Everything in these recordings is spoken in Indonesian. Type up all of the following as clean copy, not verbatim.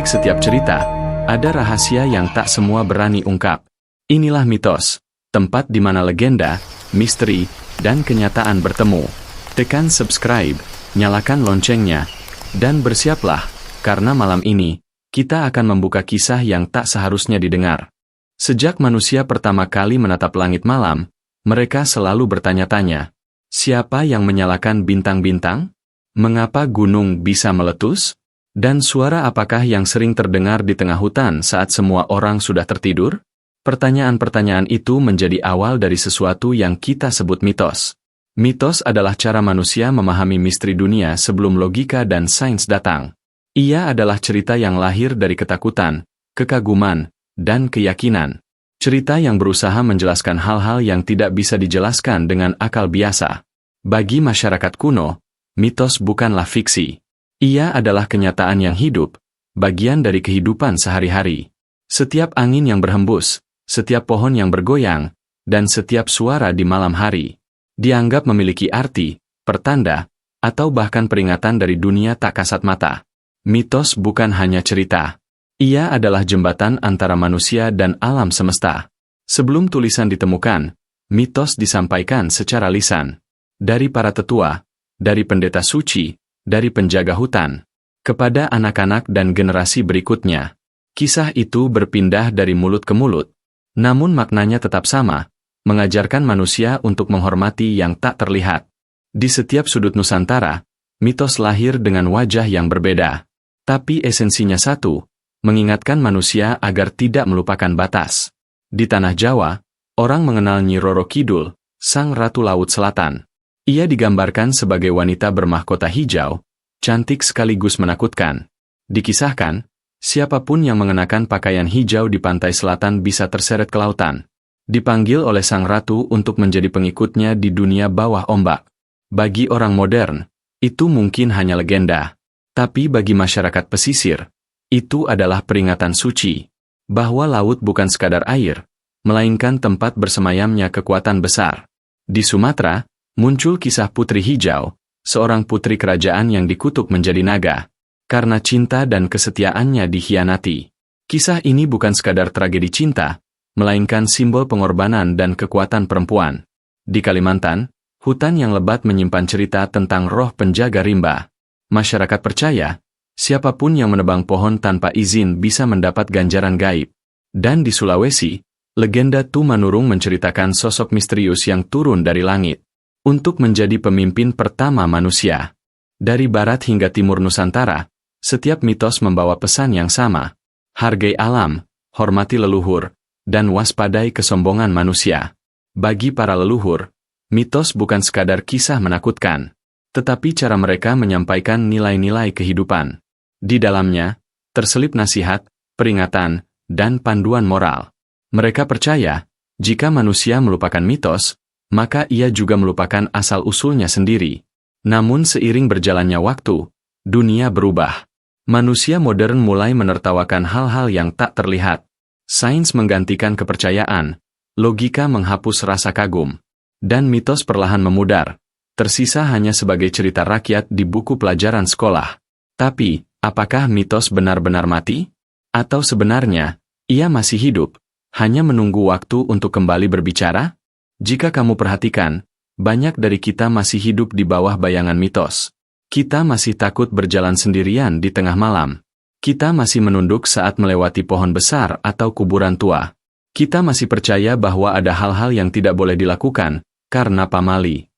balik setiap cerita, ada rahasia yang tak semua berani ungkap. Inilah mitos, tempat di mana legenda, misteri, dan kenyataan bertemu. Tekan subscribe, nyalakan loncengnya, dan bersiaplah, karena malam ini, kita akan membuka kisah yang tak seharusnya didengar. Sejak manusia pertama kali menatap langit malam, mereka selalu bertanya-tanya, siapa yang menyalakan bintang-bintang? Mengapa gunung bisa meletus? Dan suara apakah yang sering terdengar di tengah hutan saat semua orang sudah tertidur? Pertanyaan-pertanyaan itu menjadi awal dari sesuatu yang kita sebut mitos. Mitos adalah cara manusia memahami misteri dunia sebelum logika dan sains datang. Ia adalah cerita yang lahir dari ketakutan, kekaguman, dan keyakinan. Cerita yang berusaha menjelaskan hal-hal yang tidak bisa dijelaskan dengan akal biasa. Bagi masyarakat kuno, mitos bukanlah fiksi. Ia adalah kenyataan yang hidup, bagian dari kehidupan sehari-hari. Setiap angin yang berhembus, setiap pohon yang bergoyang, dan setiap suara di malam hari, dianggap memiliki arti, pertanda, atau bahkan peringatan dari dunia tak kasat mata. Mitos bukan hanya cerita. Ia adalah jembatan antara manusia dan alam semesta. Sebelum tulisan ditemukan, mitos disampaikan secara lisan. Dari para tetua, dari pendeta suci, dari penjaga hutan, kepada anak-anak dan generasi berikutnya. Kisah itu berpindah dari mulut ke mulut, namun maknanya tetap sama, mengajarkan manusia untuk menghormati yang tak terlihat. Di setiap sudut Nusantara, mitos lahir dengan wajah yang berbeda. Tapi esensinya satu, mengingatkan manusia agar tidak melupakan batas. Di tanah Jawa, orang mengenal Nyi Roro Kidul, sang Ratu Laut Selatan. Ia digambarkan sebagai wanita bermahkota hijau, cantik sekaligus menakutkan. Dikisahkan, siapapun yang mengenakan pakaian hijau di pantai selatan bisa terseret ke lautan. Dipanggil oleh sang ratu untuk menjadi pengikutnya di dunia bawah ombak. Bagi orang modern, itu mungkin hanya legenda. Tapi bagi masyarakat pesisir, itu adalah peringatan suci, bahwa laut bukan sekadar air, melainkan tempat bersemayamnya kekuatan besar. Di Sumatera, muncul kisah Putri Hijau, seorang putri kerajaan yang dikutuk menjadi naga, karena cinta dan kesetiaannya dikhianati. Kisah ini bukan sekadar tragedi cinta, melainkan simbol pengorbanan dan kekuatan perempuan. Di Kalimantan, hutan yang lebat menyimpan cerita tentang roh penjaga rimba. Masyarakat percaya, siapapun yang menebang pohon tanpa izin bisa mendapat ganjaran gaib. Dan di Sulawesi, legenda Tumanurung menceritakan sosok misterius yang turun dari langit untuk menjadi pemimpin pertama manusia. Dari barat hingga timur Nusantara, setiap mitos membawa pesan yang sama. Hargai alam, hormati leluhur, dan waspadai kesombongan manusia. Bagi para leluhur, mitos bukan sekadar kisah menakutkan, tetapi cara mereka menyampaikan nilai-nilai kehidupan. Di dalamnya, terselip nasihat, peringatan, dan panduan moral. Mereka percaya, jika manusia melupakan mitos, maka ia juga melupakan asal-usulnya sendiri. Namun seiring berjalannya waktu, dunia berubah. Manusia modern mulai menertawakan hal-hal yang tak terlihat. Sains menggantikan kepercayaan, logika menghapus rasa kagum, dan mitos perlahan memudar, tersisa hanya sebagai cerita rakyat di buku pelajaran sekolah. Tapi, apakah mitos benar-benar mati? Atau sebenarnya, ia masih hidup, hanya menunggu waktu untuk kembali berbicara? Jika kamu perhatikan, banyak dari kita masih hidup di bawah bayangan mitos. Kita masih takut berjalan sendirian di tengah malam. Kita masih menunduk saat melewati pohon besar atau kuburan tua. Kita masih percaya bahwa ada hal-hal yang tidak boleh dilakukan, karena pamali.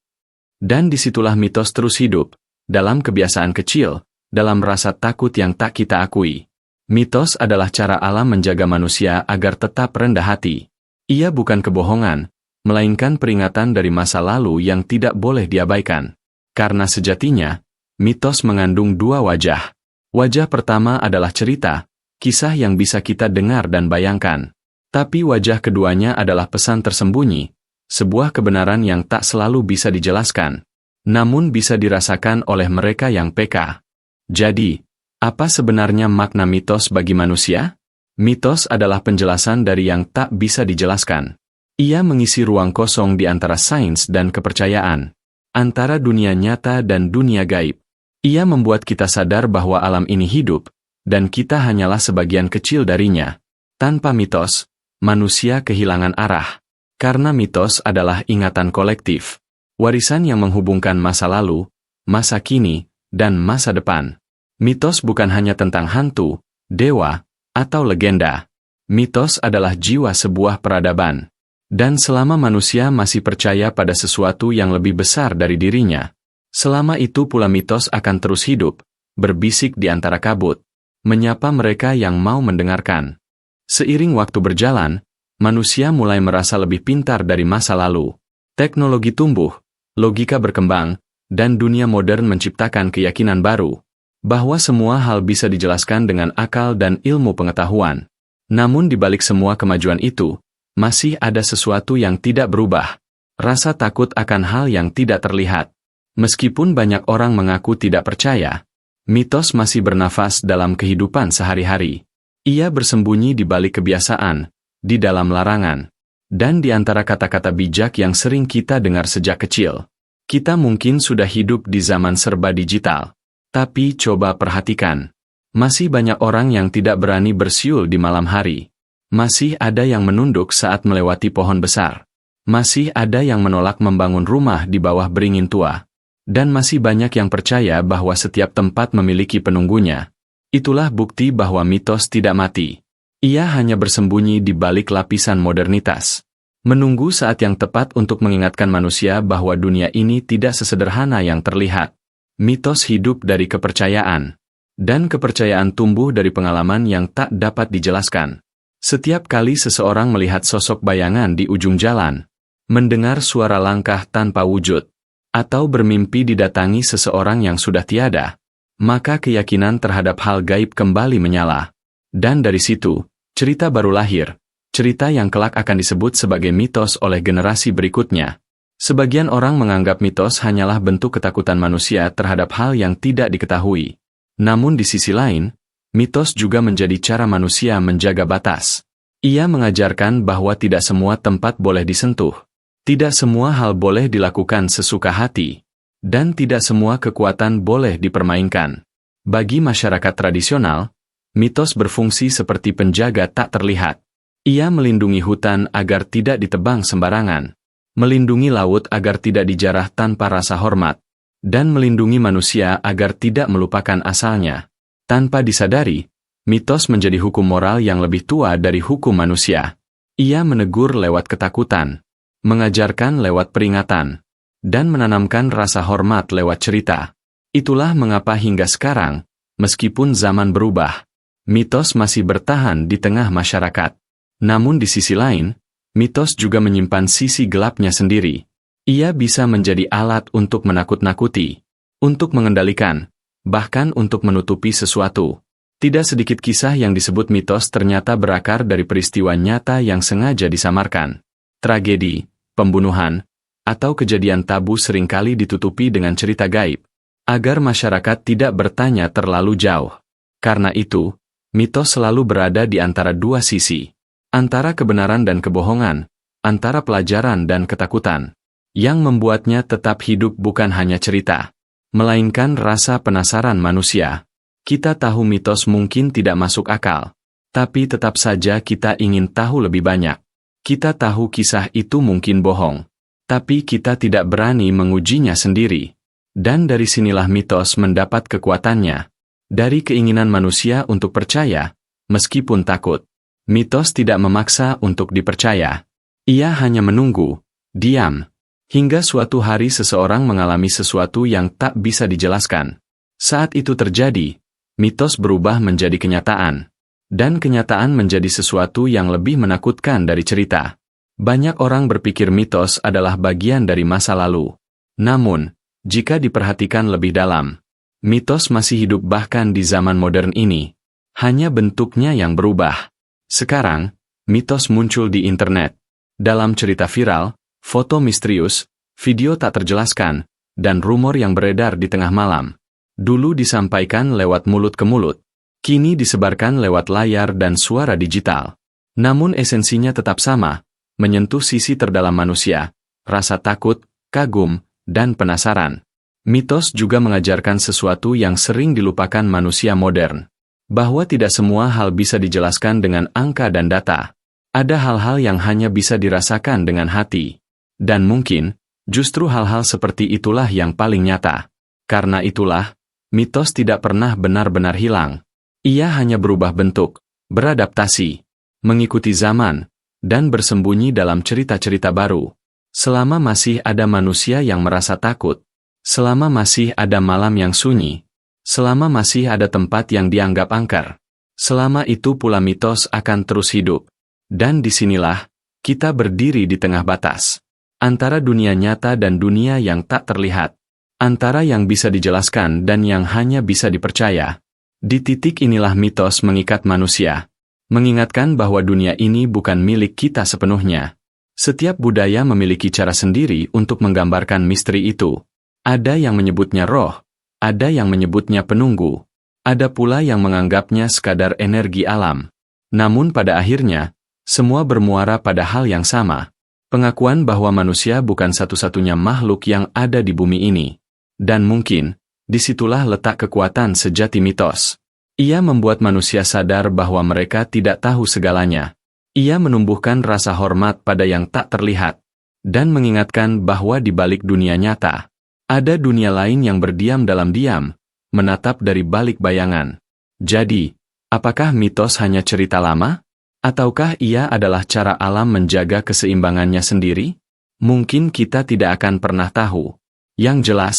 Dan disitulah mitos terus hidup, dalam kebiasaan kecil, dalam rasa takut yang tak kita akui. Mitos adalah cara alam menjaga manusia agar tetap rendah hati. Ia bukan kebohongan, melainkan peringatan dari masa lalu yang tidak boleh diabaikan. Karena sejatinya, mitos mengandung dua wajah. Wajah pertama adalah cerita, kisah yang bisa kita dengar dan bayangkan. Tapi wajah keduanya adalah pesan tersembunyi, sebuah kebenaran yang tak selalu bisa dijelaskan, namun bisa dirasakan oleh mereka yang peka. Jadi, apa sebenarnya makna mitos bagi manusia? Mitos adalah penjelasan dari yang tak bisa dijelaskan. Ia mengisi ruang kosong di antara sains dan kepercayaan, antara dunia nyata dan dunia gaib. Ia membuat kita sadar bahwa alam ini hidup, dan kita hanyalah sebagian kecil darinya. Tanpa mitos, manusia kehilangan arah. Karena mitos adalah ingatan kolektif, warisan yang menghubungkan masa lalu, masa kini, dan masa depan. Mitos bukan hanya tentang hantu, dewa, atau legenda. Mitos adalah jiwa sebuah peradaban. Dan selama manusia masih percaya pada sesuatu yang lebih besar dari dirinya, selama itu pula mitos akan terus hidup, berbisik di antara kabut, menyapa mereka yang mau mendengarkan. Seiring waktu berjalan, manusia mulai merasa lebih pintar dari masa lalu. Teknologi tumbuh, logika berkembang, dan dunia modern menciptakan keyakinan baru, bahwa semua hal bisa dijelaskan dengan akal dan ilmu pengetahuan. Namun di balik semua kemajuan itu, masih ada sesuatu yang tidak berubah. Rasa takut akan hal yang tidak terlihat. Meskipun banyak orang mengaku tidak percaya, mitos masih bernafas dalam kehidupan sehari-hari. Ia bersembunyi di balik kebiasaan, di dalam larangan, dan di antara kata-kata bijak yang sering kita dengar sejak kecil. Kita mungkin sudah hidup di zaman serba digital. Tapi coba perhatikan. Masih banyak orang yang tidak berani bersiul di malam hari. Masih ada yang menunduk saat melewati pohon besar. Masih ada yang menolak membangun rumah di bawah beringin tua. Dan masih banyak yang percaya bahwa setiap tempat memiliki penunggunya. Itulah bukti bahwa mitos tidak mati. Ia hanya bersembunyi di balik lapisan modernitas. Menunggu saat yang tepat untuk mengingatkan manusia bahwa dunia ini tidak sesederhana yang terlihat. Mitos hidup dari kepercayaan. Dan kepercayaan tumbuh dari pengalaman yang tak dapat dijelaskan. Setiap kali seseorang melihat sosok bayangan di ujung jalan, mendengar suara langkah tanpa wujud, atau bermimpi didatangi seseorang yang sudah tiada, maka keyakinan terhadap hal gaib kembali menyala. Dan dari situ, cerita baru lahir, cerita yang kelak akan disebut sebagai mitos oleh generasi berikutnya. Sebagian orang menganggap mitos hanyalah bentuk ketakutan manusia terhadap hal yang tidak diketahui. Namun di sisi lain, mitos juga menjadi cara manusia menjaga batas. Ia mengajarkan bahwa tidak semua tempat boleh disentuh. Tidak semua hal boleh dilakukan sesuka hati. Dan tidak semua kekuatan boleh dipermainkan. Bagi masyarakat tradisional, mitos berfungsi seperti penjaga tak terlihat. Ia melindungi hutan agar tidak ditebang sembarangan. Melindungi laut agar tidak dijarah tanpa rasa hormat. Dan melindungi manusia agar tidak melupakan asalnya. Tanpa disadari, mitos menjadi hukum moral yang lebih tua dari hukum manusia. Ia menegur lewat ketakutan, mengajarkan lewat peringatan, dan menanamkan rasa hormat lewat cerita. Itulah mengapa hingga sekarang, meskipun zaman berubah, mitos masih bertahan di tengah masyarakat. Namun di sisi lain, mitos juga menyimpan sisi gelapnya sendiri. Ia bisa menjadi alat untuk menakut-nakuti, untuk mengendalikan, bahkan untuk menutupi sesuatu. Tidak sedikit kisah yang disebut mitos ternyata berakar dari peristiwa nyata yang sengaja disamarkan. Tragedi, pembunuhan, atau kejadian tabu seringkali ditutupi dengan cerita gaib, agar masyarakat tidak bertanya terlalu jauh. Karena itu, mitos selalu berada di antara dua sisi. Antara kebenaran dan kebohongan, antara pelajaran dan ketakutan. Yang membuatnya tetap hidup bukan hanya cerita, melainkan rasa penasaran manusia. Kita tahu mitos mungkin tidak masuk akal, tapi tetap saja kita ingin tahu lebih banyak. Kita tahu kisah itu mungkin bohong, tapi kita tidak berani mengujinya sendiri. Dan dari sinilah mitos mendapat kekuatannya. Dari keinginan manusia untuk percaya, meskipun takut. Mitos tidak memaksa untuk dipercaya. Ia hanya menunggu, diam. Hingga suatu hari seseorang mengalami sesuatu yang tak bisa dijelaskan. Saat itu terjadi, mitos berubah menjadi kenyataan. Dan kenyataan menjadi sesuatu yang lebih menakutkan dari cerita. Banyak orang berpikir mitos adalah bagian dari masa lalu. Namun, jika diperhatikan lebih dalam, mitos masih hidup bahkan di zaman modern ini. Hanya bentuknya yang berubah. Sekarang, mitos muncul di internet. Dalam cerita viral, foto misterius, video tak terjelaskan, dan rumor yang beredar di tengah malam. Dulu disampaikan lewat mulut ke mulut. Kini disebarkan lewat layar dan suara digital. Namun esensinya tetap sama, menyentuh sisi terdalam manusia, rasa takut, kagum, dan penasaran. Mitos juga mengajarkan sesuatu yang sering dilupakan manusia modern. Bahwa tidak semua hal bisa dijelaskan dengan angka dan data. Ada hal-hal yang hanya bisa dirasakan dengan hati. Dan mungkin, justru hal-hal seperti itulah yang paling nyata. Karena itulah, mitos tidak pernah benar-benar hilang. Ia hanya berubah bentuk, beradaptasi, mengikuti zaman, dan bersembunyi dalam cerita-cerita baru. Selama masih ada manusia yang merasa takut, selama masih ada malam yang sunyi, selama masih ada tempat yang dianggap angker, selama itu pula mitos akan terus hidup. Dan disinilah, kita berdiri di tengah batas. Antara dunia nyata dan dunia yang tak terlihat. Antara yang bisa dijelaskan dan yang hanya bisa dipercaya. Di titik inilah mitos mengikat manusia. Mengingatkan bahwa dunia ini bukan milik kita sepenuhnya. Setiap budaya memiliki cara sendiri untuk menggambarkan misteri itu. Ada yang menyebutnya roh, ada yang menyebutnya penunggu, ada pula yang menganggapnya sekadar energi alam. Namun pada akhirnya, semua bermuara pada hal yang sama. Pengakuan bahwa manusia bukan satu-satunya makhluk yang ada di bumi ini. Dan mungkin, disitulah letak kekuatan sejati mitos. Ia membuat manusia sadar bahwa mereka tidak tahu segalanya. Ia menumbuhkan rasa hormat pada yang tak terlihat. Dan mengingatkan bahwa di balik dunia nyata, ada dunia lain yang berdiam dalam diam, menatap dari balik bayangan. Jadi, apakah mitos hanya cerita lama? Ataukah ia adalah cara alam menjaga keseimbangannya sendiri? Mungkin kita tidak akan pernah tahu. Yang jelas,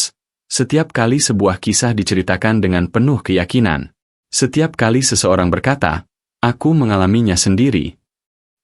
setiap kali sebuah kisah diceritakan dengan penuh keyakinan, setiap kali seseorang berkata, "Aku mengalaminya sendiri,"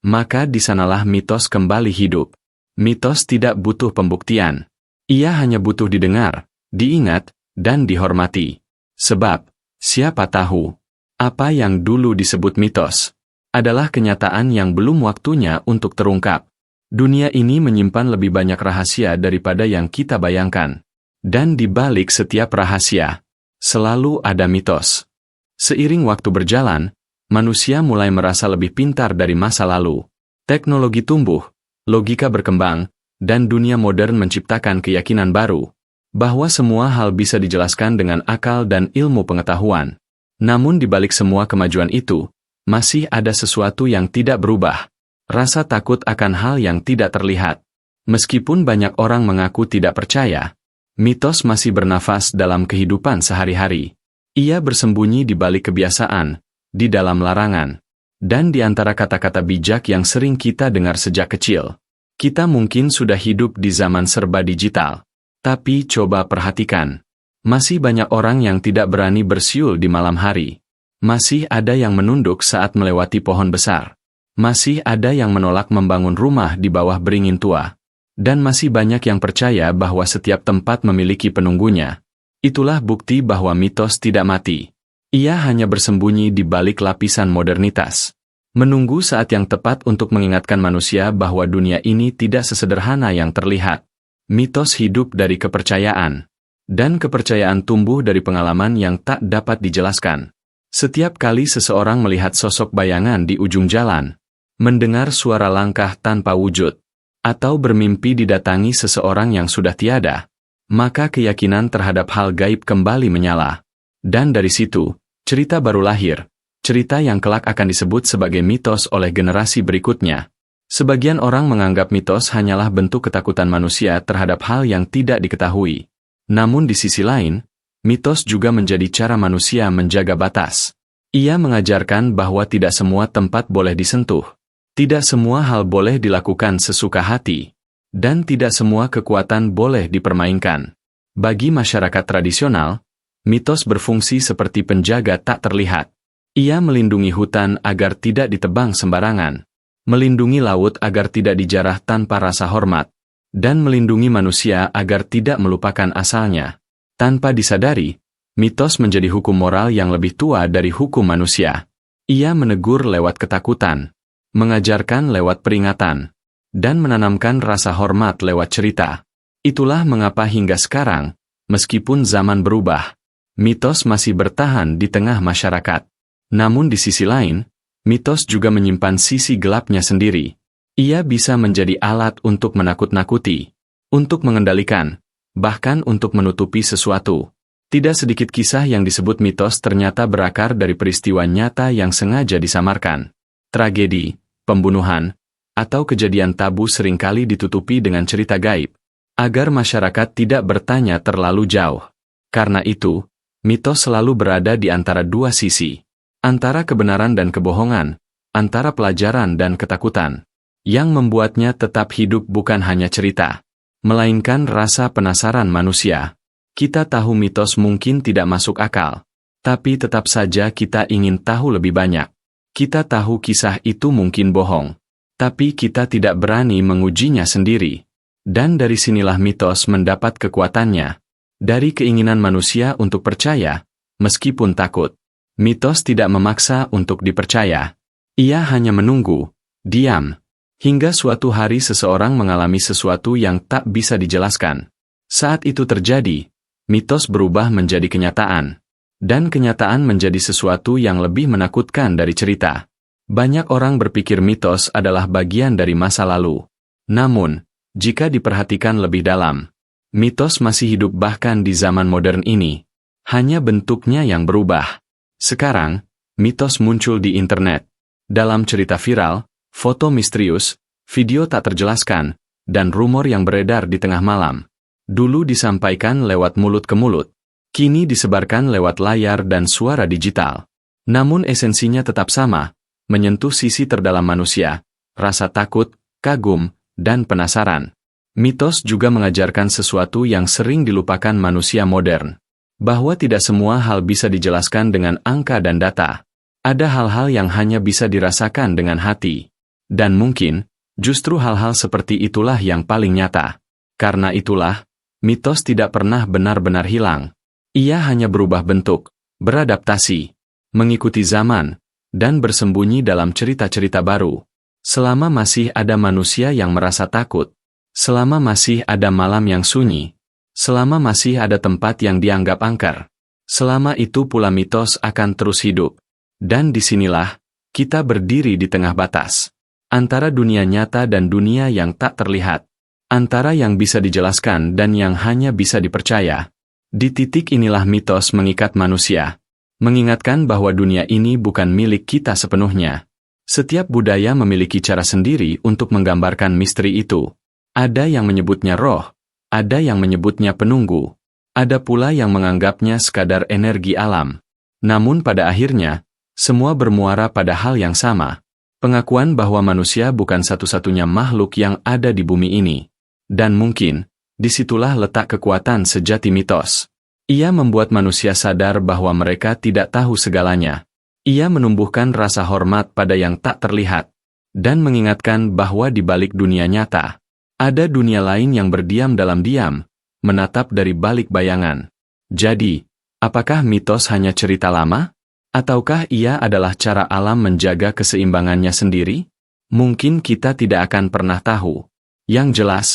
maka di sanalah mitos kembali hidup. Mitos tidak butuh pembuktian. Ia hanya butuh didengar, diingat, dan dihormati. Sebab, siapa tahu, apa yang dulu disebut mitos adalah kenyataan yang belum waktunya untuk terungkap. Dunia ini menyimpan lebih banyak rahasia daripada yang kita bayangkan. Dan di balik setiap rahasia, selalu ada mitos. Seiring waktu berjalan, manusia mulai merasa lebih pintar dari masa lalu. Teknologi tumbuh, logika berkembang, dan dunia modern menciptakan keyakinan baru, bahwa semua hal bisa dijelaskan dengan akal dan ilmu pengetahuan. Namun di balik semua kemajuan itu, masih ada sesuatu yang tidak berubah. Rasa takut akan hal yang tidak terlihat. Meskipun banyak orang mengaku tidak percaya, mitos masih bernafas dalam kehidupan sehari-hari. Ia bersembunyi di balik kebiasaan, di dalam larangan, dan di antara kata-kata bijak yang sering kita dengar sejak kecil. Kita mungkin sudah hidup di zaman serba digital. Tapi coba perhatikan. Masih banyak orang yang tidak berani bersiul di malam hari. Masih ada yang menunduk saat melewati pohon besar. Masih ada yang menolak membangun rumah di bawah beringin tua. Dan masih banyak yang percaya bahwa setiap tempat memiliki penunggunya. Itulah bukti bahwa mitos tidak mati. Ia hanya bersembunyi di balik lapisan modernitas. Menunggu saat yang tepat untuk mengingatkan manusia bahwa dunia ini tidak sesederhana yang terlihat. Mitos hidup dari kepercayaan. Dan kepercayaan tumbuh dari pengalaman yang tak dapat dijelaskan. Setiap kali seseorang melihat sosok bayangan di ujung jalan, mendengar suara langkah tanpa wujud, atau bermimpi didatangi seseorang yang sudah tiada, maka keyakinan terhadap hal gaib kembali menyala. Dan dari situ, cerita baru lahir, cerita yang kelak akan disebut sebagai mitos oleh generasi berikutnya. Sebagian orang menganggap mitos hanyalah bentuk ketakutan manusia terhadap hal yang tidak diketahui. Namun di sisi lain, mitos juga menjadi cara manusia menjaga batas. Ia mengajarkan bahwa tidak semua tempat boleh disentuh. Tidak semua hal boleh dilakukan sesuka hati. Dan tidak semua kekuatan boleh dipermainkan. Bagi masyarakat tradisional, mitos berfungsi seperti penjaga tak terlihat. Ia melindungi hutan agar tidak ditebang sembarangan. Melindungi laut agar tidak dijarah tanpa rasa hormat. Dan melindungi manusia agar tidak melupakan asalnya. Tanpa disadari, mitos menjadi hukum moral yang lebih tua dari hukum manusia. Ia menegur lewat ketakutan, mengajarkan lewat peringatan, dan menanamkan rasa hormat lewat cerita. Itulah mengapa hingga sekarang, meskipun zaman berubah, mitos masih bertahan di tengah masyarakat. Namun di sisi lain, mitos juga menyimpan sisi gelapnya sendiri. Ia bisa menjadi alat untuk menakut-nakuti, untuk mengendalikan, bahkan untuk menutupi sesuatu. Tidak sedikit kisah yang disebut mitos ternyata berakar dari peristiwa nyata yang sengaja disamarkan. Tragedi, pembunuhan, atau kejadian tabu seringkali ditutupi dengan cerita gaib, agar masyarakat tidak bertanya terlalu jauh. Karena itu, mitos selalu berada di antara dua sisi. Antara kebenaran dan kebohongan, antara pelajaran dan ketakutan. Yang membuatnya tetap hidup bukan hanya cerita, melainkan rasa penasaran manusia. Kita tahu mitos mungkin tidak masuk akal, tapi tetap saja kita ingin tahu lebih banyak. Kita tahu kisah itu mungkin bohong, tapi kita tidak berani mengujinya sendiri. Dan dari sinilah mitos mendapat kekuatannya. Dari keinginan manusia untuk percaya, meskipun takut. Mitos tidak memaksa untuk dipercaya. Ia hanya menunggu, diam, hingga suatu hari seseorang mengalami sesuatu yang tak bisa dijelaskan. Saat itu terjadi, mitos berubah menjadi kenyataan. Dan kenyataan menjadi sesuatu yang lebih menakutkan dari cerita. Banyak orang berpikir mitos adalah bagian dari masa lalu. Namun, jika diperhatikan lebih dalam, mitos masih hidup bahkan di zaman modern ini. Hanya bentuknya yang berubah. Sekarang, mitos muncul di internet. Dalam cerita viral, foto misterius, video tak terjelaskan, dan rumor yang beredar di tengah malam. Dulu disampaikan lewat mulut ke mulut. Kini disebarkan lewat layar dan suara digital. Namun esensinya tetap sama, menyentuh sisi terdalam manusia, rasa takut, kagum, dan penasaran. Mitos juga mengajarkan sesuatu yang sering dilupakan manusia modern. Bahwa tidak semua hal bisa dijelaskan dengan angka dan data. Ada hal-hal yang hanya bisa dirasakan dengan hati. Dan mungkin, justru hal-hal seperti itulah yang paling nyata. Karena itulah, mitos tidak pernah benar-benar hilang. Ia hanya berubah bentuk, beradaptasi, mengikuti zaman, dan bersembunyi dalam cerita-cerita baru. Selama masih ada manusia yang merasa takut, selama masih ada malam yang sunyi, selama masih ada tempat yang dianggap angker, selama itu pula mitos akan terus hidup. Dan disinilah, kita berdiri di tengah batas. Antara dunia nyata dan dunia yang tak terlihat. Antara yang bisa dijelaskan dan yang hanya bisa dipercaya. Di titik inilah mitos mengikat manusia. Mengingatkan bahwa dunia ini bukan milik kita sepenuhnya. Setiap budaya memiliki cara sendiri untuk menggambarkan misteri itu. Ada yang menyebutnya roh, ada yang menyebutnya penunggu, ada pula yang menganggapnya sekadar energi alam. Namun pada akhirnya, semua bermuara pada hal yang sama. Pengakuan bahwa manusia bukan satu-satunya makhluk yang ada di bumi ini. Dan mungkin, disitulah letak kekuatan sejati mitos. Ia membuat manusia sadar bahwa mereka tidak tahu segalanya. Ia menumbuhkan rasa hormat pada yang tak terlihat. Dan mengingatkan bahwa di balik dunia nyata, ada dunia lain yang berdiam dalam diam, menatap dari balik bayangan. Jadi, apakah mitos hanya cerita lama? Ataukah ia adalah cara alam menjaga keseimbangannya sendiri? Mungkin kita tidak akan pernah tahu. Yang jelas,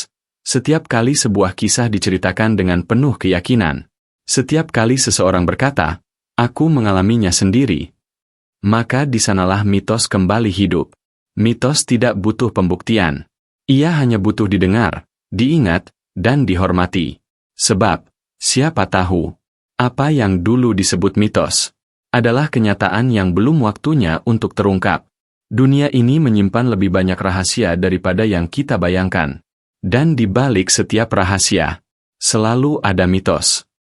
setiap kali sebuah kisah diceritakan dengan penuh keyakinan, setiap kali seseorang berkata, "Aku mengalaminya sendiri," maka di sanalah mitos kembali hidup. Mitos tidak butuh pembuktian. Ia hanya butuh didengar, diingat, dan dihormati. Sebab, siapa tahu, apa yang dulu disebut mitos adalah kenyataan yang belum waktunya untuk terungkap. Dunia ini menyimpan lebih banyak rahasia daripada yang kita bayangkan. Dan di balik setiap rahasia, selalu ada mitos.